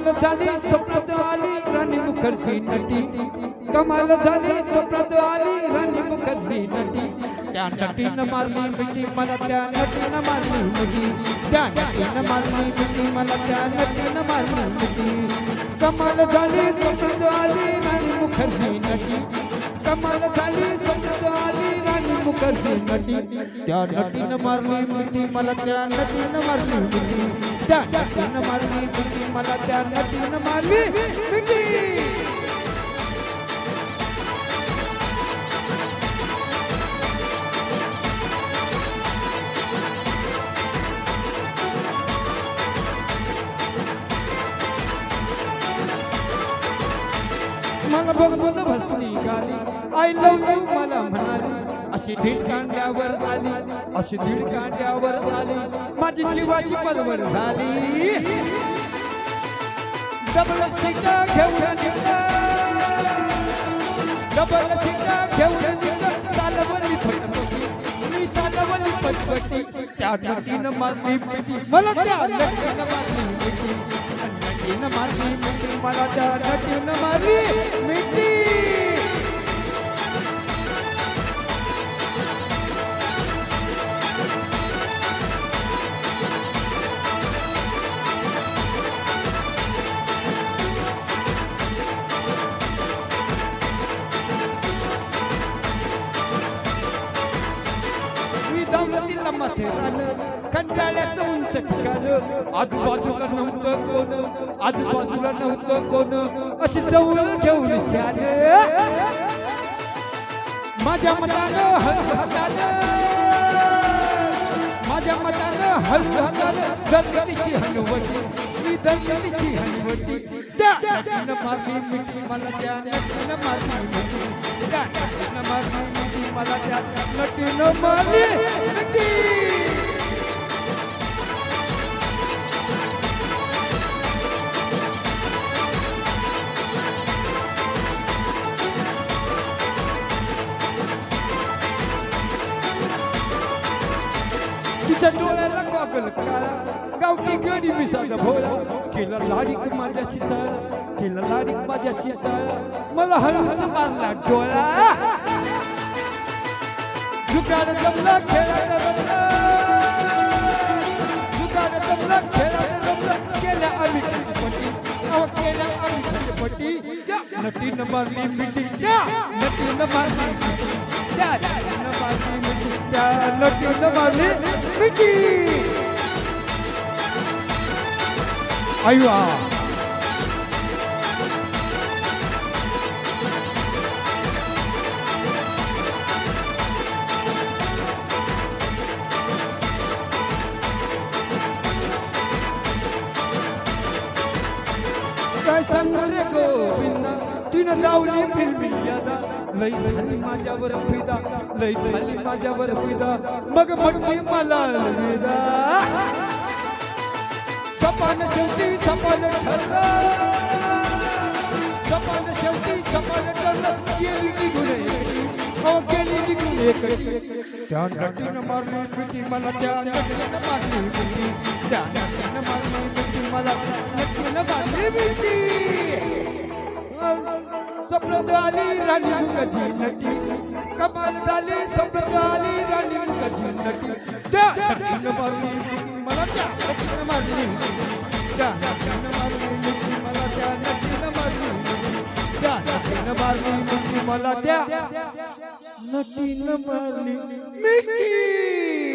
कमाल झाली स्वप्नात आली राणी मुखर्जी नटी कमाल झाली स्वप्नात आली राणी मुखर्जी नटी त्या नटीनं मारली मिठी मला त्या नटीनं मारली मिठी त्या नटीनं मारली मिठी मला त्या नटीनं मारली मिठी कमाल झाली स्वप्नात आली राणी मुखर्जी नटी कमाल झाली स्वप्नात आली राणी मुखर्जी नटी त्या नटीनं मारली मिठी मला त्या नटीनं मारली मिठी त्या नटीनं मारली मिठी मला त्या नटीनं मारली मिठी मला बघून भसली गाली आय लव्ह यू मला म्हणाली अशी धीड कांड्यावर आली अशी धीड कांड्यावर आली माझी जीवाची परवड झाली डबल सिक्का घेऊन निघा डबल सिक्का घेऊन निघा चालवली फटफटी मी चालवली फटफटी त्या नटीनं मारली मिठी मला त्या नटीनं मारली मिठी नटीनं मारली मिठी मला त्या नटीनं मारली मिठी दौलतीला माथेरान कंटाळ्याचं उंच ठिकाण आजूबाजूला नव्हतं कोण आजूबाजूला नव्हतं कोण अशी जवळ घेऊन शान माझ्या मतानं हलू हातानं माझ्या मतानं हलू हातानं दलदलीची हलवटी मी दलदलीची हलवटी त्या नटीनं मारली मिठी मला त्या नटीनं मारली मिठी त्या नटीनं मारली मिठी मला त्या नटीनं मारली मिठी तिच्या डोळ्याला गॉगल काळा गावठी गडी मिसाचा भोळा केला लाडीक माझ्याशी चाळ केला लाडीक माझ्याशी चाळ मला हळूच मारला डोळा जुगाड जमला खेळायला रमला जुगाड जमला खेळायला रमला केल्या आम्ही पट्टी केल्या आम्ही पट्टी नटीनं मारली मिठी त्या नटीनं मारली मिठी त्या नटीनं मारली मिठी त्या नटीनं मारली मिठी आयवा काय सांगू रे गोविंदा तिनं दावली फिल्मी यादा लई झाली माझ्यावर फिदा लई झाली माझ्यावर फिदा मग म्हटली मला अलविदा सपान शेवटी सपान ठरलं सपान शेवटी सपान ठरलं गेली निघून हो गेली निघून एकटी त्या नटीनं मारली मिठी मला त्या नटीनं मारली मिठी त्या नटीनं मारली मिठी मला नटीनं मारली मिठी स्वप्नात आली राणी मुखर्जी नटी कमाल झाली स्वप्नात आली राणी मुखर्जी नटी त्या नटीनं मारली मिठी मला त्या नटीनं मारली त्या नटीनं मारली मिठी मला त्या नटीनं मारली त्या नटीनं मारली मिठी मला त्या नटीनं मारली मिठी